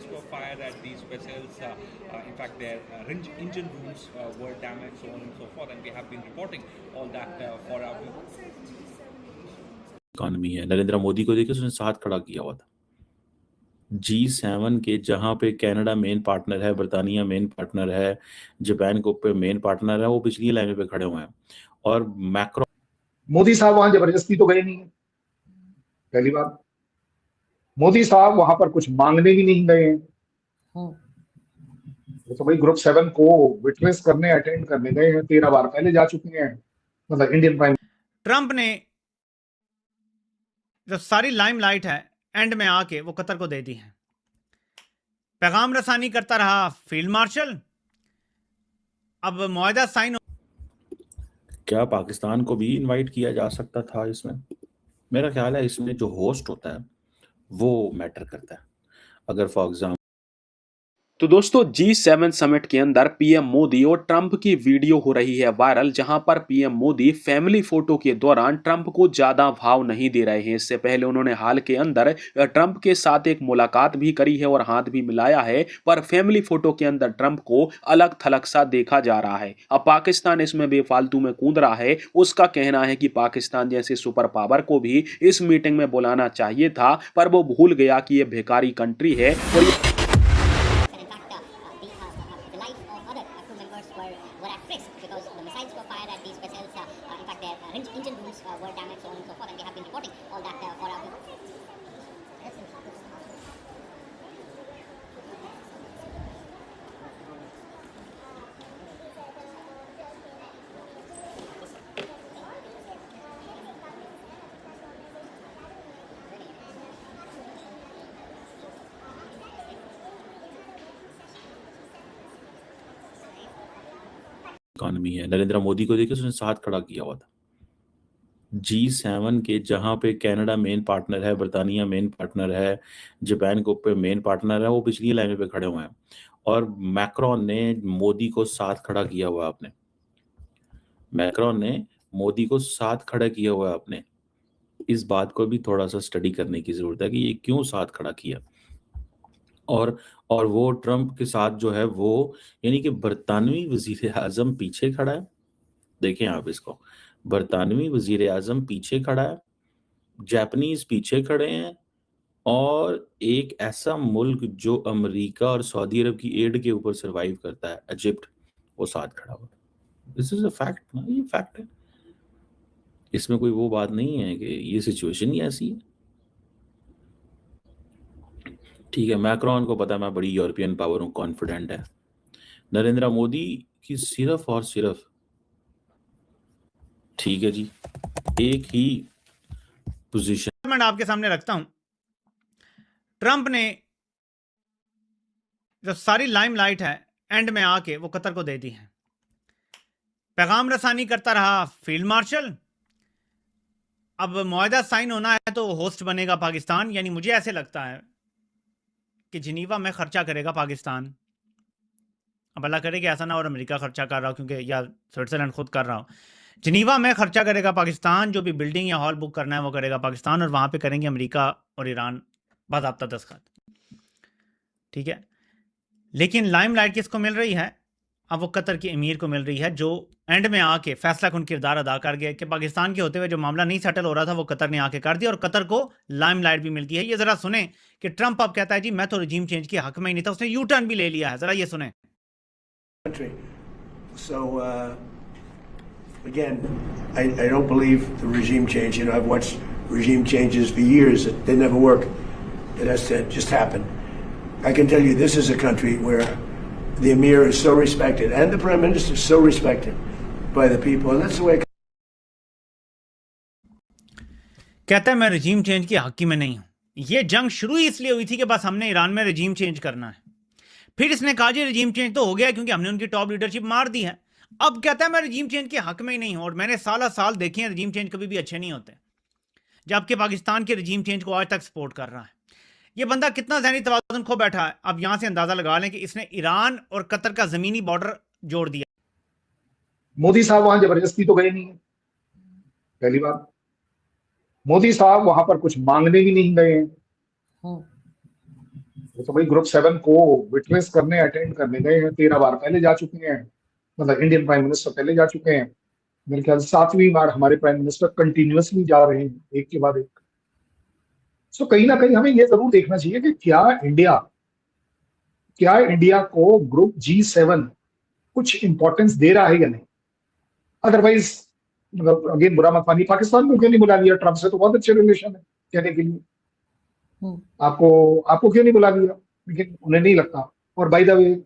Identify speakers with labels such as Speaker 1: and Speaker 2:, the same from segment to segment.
Speaker 1: missiles were fired at these vessels. In fact, their engine rooms were damaged, so on and so forth. And we have been reporting all that for our
Speaker 2: economy है। नरेंद्र मोदी को देखिए, उसने साथ खड़ा किया हुआ था G7 के, जहां पे कनाडा मेन पार्टनर है, ब्रिटानिया मेन पार्टनर है, जापान को पे मेन पार्टनर है, वो पिछली लाइन पे खड़े हुए हैं। और मैक्रो
Speaker 3: मोदी साहब वहां जबरदस्ती तो गए नहीं है, पहली बात। मोदी साहब वहां पर कुछ मांगने भी नहीं गए हैं। वो तो भाई ग्रुप 7 को विटनेस करने, अटेंड करने गए हैं, 13 बार पहले जा चुके हैं। मतलब इंडियन प्राइम
Speaker 4: ट्रंप ने जो सारी लाइमलाइट है एंड में आके वो कतर को दे दी है। पैगाम रसानी करता रहा फील्ड मार्शल। अब मुआहदा साइन
Speaker 2: क्या पाकिस्तान को भी इनवाइट किया जा सकता था इसमें? मेरा ख्याल है इसमें जो होस्ट होता है वो मैटर करता है। अगर फॉर एग्जाम्पल
Speaker 5: तो दोस्तों G7 समिट के अंदर पीएम मोदी और ट्रंप की वीडियो हो रही है वायरल, जहां पर पीएम मोदी फैमिली फोटो के दौरान ट्रंप को ज्यादा भाव नहीं दे रहे हैं। इससे पहले उन्होंने हाल के अंदर ट्रंप के साथ एक मुलाकात भी करी है और हाथ भी मिलाया है, पर फैमिली फोटो के अंदर ट्रंप को अलग थलग सा देखा जा रहा है। अब पाकिस्तान इसमें बेफालतू में कूद रहा है। उसका कहना है कि पाकिस्तान जैसे सुपर पावर को भी इस मीटिंग में बुलाना चाहिए था, पर वो भूल गया कि ये भिखारी कंट्री है और
Speaker 2: इकॉनमी है। नरेंद्र मोदी को देखिए, उसने साथ खड़ा किया हुआ था G7 के, जहां पे कनाडा मेन पार्टनर है, ब्रिटानिया मेन पार्टनर है, जापान को पे मेन पार्टनर है, वो पिछली लाइन पे खड़े हुए हैं। और मैक्रोन ने मोदी को साथ खड़ा किया हुआ है अपने। मैक्रोन ने मोदी को साथ खड़ा किया हुआ है अपने। इस बात को भी थोड़ा सा स्टडी करने की जरूरत है कि ये क्यों साथ खड़ा किया। और वो ट्रंप के साथ जो है वो, यानी कि बरतानवी वजीर आजम पीछे खड़ा है। देखें आप इसको, बरतानवी वजीर आजम पीछे खड़ा है, जापानीज पीछे खड़े हैं, और एक ऐसा मुल्क जो अमेरिका और सऊदी अरब की एड के ऊपर सरवाइव करता है, इजिप्ट, वो साथ खड़ा हुआ। दिस इज अ फैक्ट ना, ये फैक्ट है। इसमें कोई वो बात नहीं है कि ये सिचुएशन ही ऐसी है। ठीक है, मैक्रोन को पता है मैं बड़ी यूरोपियन पावर हूँ, कॉन्फिडेंट है। नरेंद्र मोदी की सिर्फ और सिर्फ, ठीक है जी, एक ही पोजीशन
Speaker 4: मैं आपके सामने रखता हूं। ट्रंप ने जो सारी लाइमलाइट है एंड में आके वो कतर को दे दी है। पैगाम रसानी करता रहा फील्ड मार्शल। अब मुआहदा साइन होना है तो होस्ट बनेगा पाकिस्तान। यानी मुझे ऐसे लगता है कि जिनीवा में खर्चा करेगा पाकिस्तान। अब अल्लाह करे कि ऐसा ना और अमेरिका खर्चा कर रहा हो, क्योंकि या स्विट्जरलैंड खुद कर रहा हो। जिनीवा में खर्चा करेगा पाकिस्तान। जो भी बिल्डिंग या हॉल बुक करना है वो करेगा पाकिस्तान, और वहां पे करेंगे अमेरिका और ईरान बाज़ाब्ता दस्तखत। ठीक है, लेकिन लाइमलाइट किसको मिल रही है? अब वो कतर के अमीर को मिल रही है, जो एंड में आके फैसला कन किरदार अदा कर गया कि पाकिस्तान के होते हुए जो मामला नहीं सेटल हो रहा था वो कतर ने आके कर दिया, और कतर को लाइमलाइट भी मिलती है। ये जरा सुने कि ट्रंप अब कहता है जी मैं तो रजीम चेंज के हक में ही नहीं था, उसने यू टर्न भी ले लिया है। जरा ये सुने।
Speaker 6: So again, I don't believe the regime change. You know, I've watched regime changes for years. They never work. It has to just happen. I can tell you, this is a country where the Emir is so respected, and the Prime Minister is so respected by the people, and that's the way.
Speaker 4: कहता है मैं रजीम change के हक में नहीं हूं। ये जंग शुरू ही इसलिए हुई थी कि बस हमने ईरान में रजीम चेंज करना है। फिर इसने कहा जी रजीम चेंज तो हो गया क्योंकि हमने उनकी टॉप लीडरशिप मार दी है। अब कहता है मैं रजीम चेंज के हक में ही नहीं हूं। और मैंने साल देखे हैं, रजीम चेंज कभी भी अच्छे नहीं होते, जबकि पाकिस्तान के रजीम चेंज को आज तक सपोर्ट कर रहा है। ये बंदा कितना ज़हनी तवाज़ुन खो बैठा है। अब यहां से अंदाजा लगा लें कि इसने ईरान और कतर का जमीनी बॉर्डर जोड़ दिया।
Speaker 3: मोदी साहब वहां जबरदस्ती तो गए नहीं है, पहली बात। मोदी साहब वहां पर कुछ मांगने भी नहीं गए हैं। तो भाई ग्रुप 7 को विटनेस करने, अटेंड करने गए हैं, 13 बार पहले जा चुके हैं, मतलब इंडियन प्राइम मिनिस्टर पहले जा चुके हैं, मेरे ख्याल से 7वीं बार हमारे प्राइम मिनिस्टर कंटिन्यूअसली जा रहे हैं, एक के बाद एक। सो कहीं ना कहीं हमें ये जरूर देखना चाहिए कि क्या इंडिया को ग्रुप G7 कुछ इंपॉर्टेंस दे रहा है या नहीं। अदरवाइज मतलब अगेन बुरा मत मानिए, पाकिस्तान को क्यों नहीं बुला लिया? ट्रम्प से तो बहुत अच्छे रिलेशन है कहने के लिए, आपको क्यों नहीं बुला लिया? लेकिन उन्हें नहीं लगता। और बाय द वे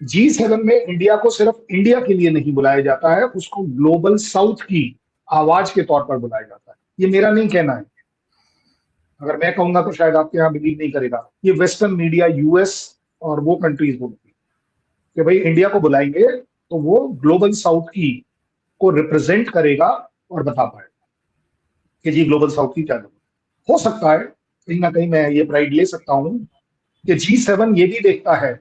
Speaker 3: G7 में इंडिया को सिर्फ इंडिया के लिए नहीं बुलाया जाता है, उसको ग्लोबल साउथ की आवाज के तौर पर बुलाया जाता है। ये मेरा नहीं कहना है, अगर मैं कहूंगा तो शायद आपके यहाँ बिलीव नहीं करेगा, ये वेस्टर्न मीडिया, यूएस और वो कंट्रीज बोलती है कि भाई इंडिया को बुलाएंगे तो वो ग्लोबल साउथ की को रिप्रेजेंट करेगा और बता पाएगा कि जी ग्लोबल साउथ की क्या जरूरत। हो सकता है कहीं ना कहीं मैं ये प्राइड ले सकता हूं कि G7 ये भी देखता है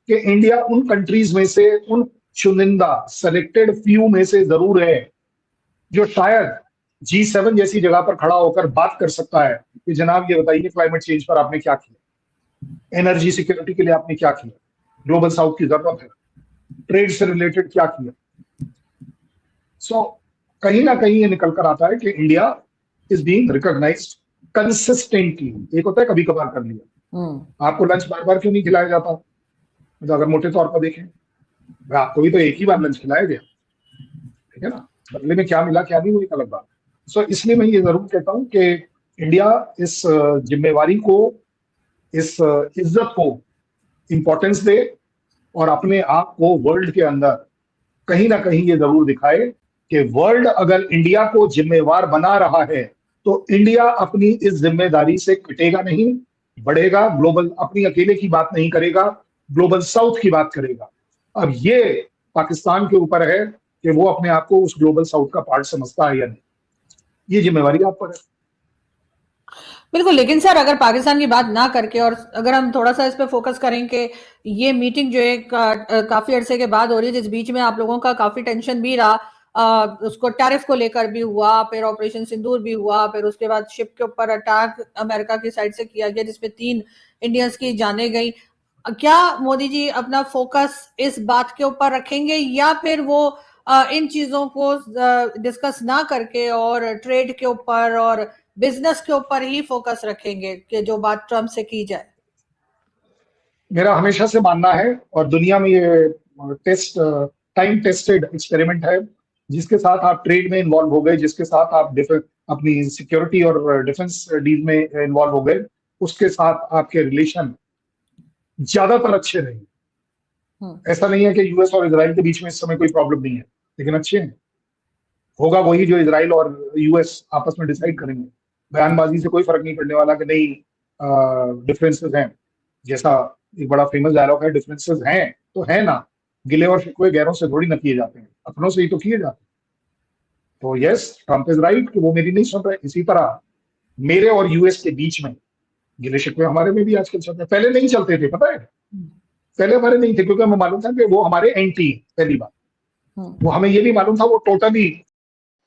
Speaker 3: कि इंडिया उन कंट्रीज में से, उन चुनिंदा सेलेक्टेड फ्यू में से जरूर है जो शायद G7 जैसी जगह पर खड़ा होकर बात कर सकता है कि जनाब ये बताइए क्लाइमेट चेंज पर आपने क्या किया, एनर्जी सिक्योरिटी के लिए आपने क्या किया, ग्लोबल साउथ की जरूरत है, ट्रेड से रिलेटेड क्या किया। सो कहीं ना कहीं ये निकल कर आता है कि India is being recognised consistently. एक होता है कभी कभार कर लिया, आपको लंच बार बार क्यों नहीं खिलाया जाता? मतलब अगर मोटे तौर पर देखें, आपको भी तो एक ही बार लंच खिलाया गया, ठीक है ना, बदले में क्या मिला क्या नहीं वो एक अलग बात। सो इसलिए मैं ये जरूर कहता हूं कि इंडिया इस जिम्मेवारी को, इस इज्जत को इंपॉर्टेंस दे और अपने आप को वर्ल्ड के अंदर कहीं ना कहीं ये जरूर दिखाए कि वर्ल्ड अगर इंडिया को जिम्मेवार बना रहा है तो इंडिया अपनी इस जिम्मेदारी से कटेगा नहीं, बढ़ेगा। ग्लोबल अपनी अकेले की बात नहीं करेगा, ग्लोबल साउथ की बात करेगा। अब ये पाकिस्तान के ऊपर है कि वो अपने आप को उस ग्लोबल साउथ का पार्ट समझता है या नहीं, ये जिम्मेवारी आप पर है।
Speaker 7: बिल्कुल, लेकिन सर अगर पाकिस्तान की बात ना करके और अगर हम थोड़ा सा इस पे फोकस करें कि ये मीटिंग जो है काफी अरसे के बाद हो रही है, जिस बीच में आप लोगों का काफी टेंशन भी रहा, उसको टैरिफ को लेकर भी हुआ, फिर ऑपरेशन सिंदूर भी हुआ, फिर उसके बाद शिप के ऊपर अटैक अमेरिका की साइड से किया गया जिसमें 3 इंडियंस की जाने गई। क्या मोदी जी अपना फोकस इस बात के ऊपर रखेंगे या फिर वो इन चीजों को डिस्कस ना करके और ट्रेड के ऊपर और बिजनेस के ऊपर ही फोकस रखेंगे कि जो बात ट्रम्प से की जाए?
Speaker 3: मेरा हमेशा से मानना है और दुनिया में ये टाइम टेस्टेड एक्सपेरिमेंट है, जिसके साथ आप ट्रेड में इन्वॉल्व हो गए, जिसके साथ आप अपनी सिक्योरिटी और डिफेंस डील में इन्वॉल्व हो गए, उसके साथ आपके रिलेशन ज्यादातर अच्छे रहे। ऐसा नहीं है कि यूएस और इजराइल के बीच में इस समय कोई प्रॉब्लम नहीं है, लेकिन अच्छे हैं। होगा वही जो इजराइल और यूएस आपस में डिसाइड करेंगे। बयानबाजी से कोई फर्क नहीं पड़ने वाला कि नहीं डिफरेंसेस हैं, जैसा एक बड़ा फेमस डायलॉग है, डिफरेंसेस हैं तो है ना, गिले और शिकवे गैरों से थोड़ी ना किए जाते हैं, अपनों से ही तो किए जाते हैं। तो यस, ट्रम्प इज राइट कि वो मेरी नहीं सुन रहे। इसी तरह मेरे और यूएस के बीच में गिले शिकवे हमारे में भी आजकल चलते हैं, पहले नहीं चलते थे, पता है, पहले हमारे नहीं थे क्योंकि हमें मालूम था कि वो हमारे एंटी, पहली बात वो हमें ये भी मालूम था वो टोटली।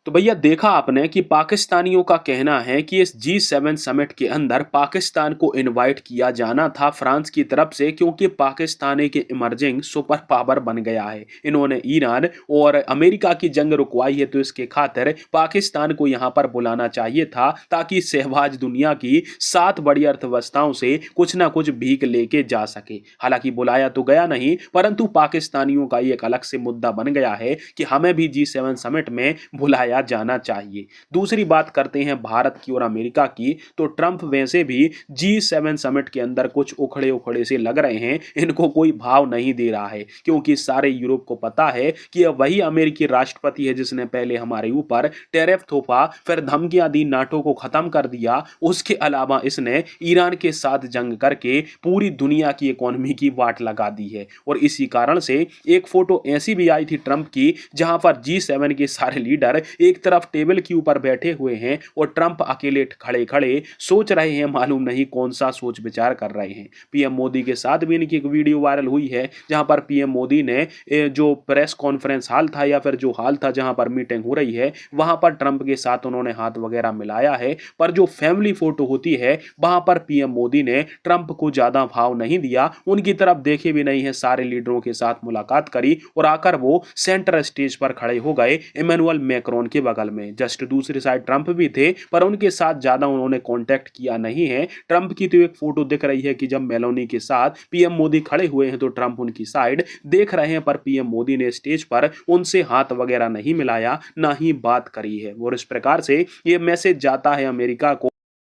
Speaker 5: तो भैया देखा आपने कि पाकिस्तानियों का कहना है कि इस G7 समिट के अंदर पाकिस्तान को इनवाइट किया जाना था फ्रांस की तरफ से, क्योंकि पाकिस्तान एक इमर्जिंग सुपर पावर बन गया है। इन्होंने ईरान और अमेरिका की जंग रुकवाई है, तो इसके खातिर पाकिस्तान को यहाँ पर बुलाना चाहिए था ताकि सहवाज दुनिया की 7 बड़ी अर्थव्यवस्थाओं से कुछ ना कुछ भीख लेके जा सके। हालांकि बुलाया तो गया नहीं, परंतु पाकिस्तानियों का एक अलग से मुद्दा बन गया है कि हमें भी G7 समिट में बुलाया जाना चाहिए। दूसरी बात करते हैं भारत की और अमेरिका की, तो ट्रंप वैसे भी G7 समिट के अंदर कुछ उखड़े उखड़े से लग रहे हैं। इनको कोई भाव नहीं दे रहा है, क्योंकि सारे यूरोप को पता है कि अब वही अमेरिकी राष्ट्रपति है जिसने पहले हमारे ऊपर टैरिफ थोपा, फिर धमकियां दी, नाटो को खत्म कर दिया। उसके अलावा इसने ईरान के साथ जंग करके पूरी दुनिया की इकोनॉमी की वाट लगा दी है। और इसी कारण से एक फोटो ऐसी भी आई थी ट्रंप की, जहां पर G7 के सारे लीडर एक तरफ टेबल के ऊपर बैठे हुए हैं और ट्रंप अकेले खड़े खड़े सोच रहे हैं, मालूम नहीं कौन सा सोच विचार कर रहे हैं। पीएम मोदी के साथ भी इनकी एक वीडियो वायरल हुई है जहां पर पीएम मोदी ने जो प्रेस कॉन्फ्रेंस हॉल था या फिर जो हॉल था जहां पर मीटिंग हो रही है वहां पर ट्रंप के साथ उन्होंने हाथ वगैरह मिलाया है, पर जो फैमिली फोटो होती है वहां पर पीएम मोदी ने ट्रंप को ज्यादा भाव नहीं दिया, उनकी तरफ देखे भी नहीं है, सारे लीडरों के साथ मुलाकात करी और आकर वो सेंटर स्टेज पर खड़े हो गए इमैनुअल मैक्रोन के बगल में। जस्ट दूसरी साइड ट्रंप भी थे पर उनके साथ ज्यादा उन्होंने कांटेक्ट किया नहीं है। ट्रंप की तो एक फोटो दिख रही है कि जब मेलोनी के साथ पीएम मोदी खड़े हुए हैं तो ट्रंप उनकी साइड देख रहे हैं, पर पीएम मोदी ने स्टेज पर उनसे हाथ वगैरह नहीं मिलाया, ना ही बात करी है। और इस प्रकार से ये मैसेज जाता है अमेरिका को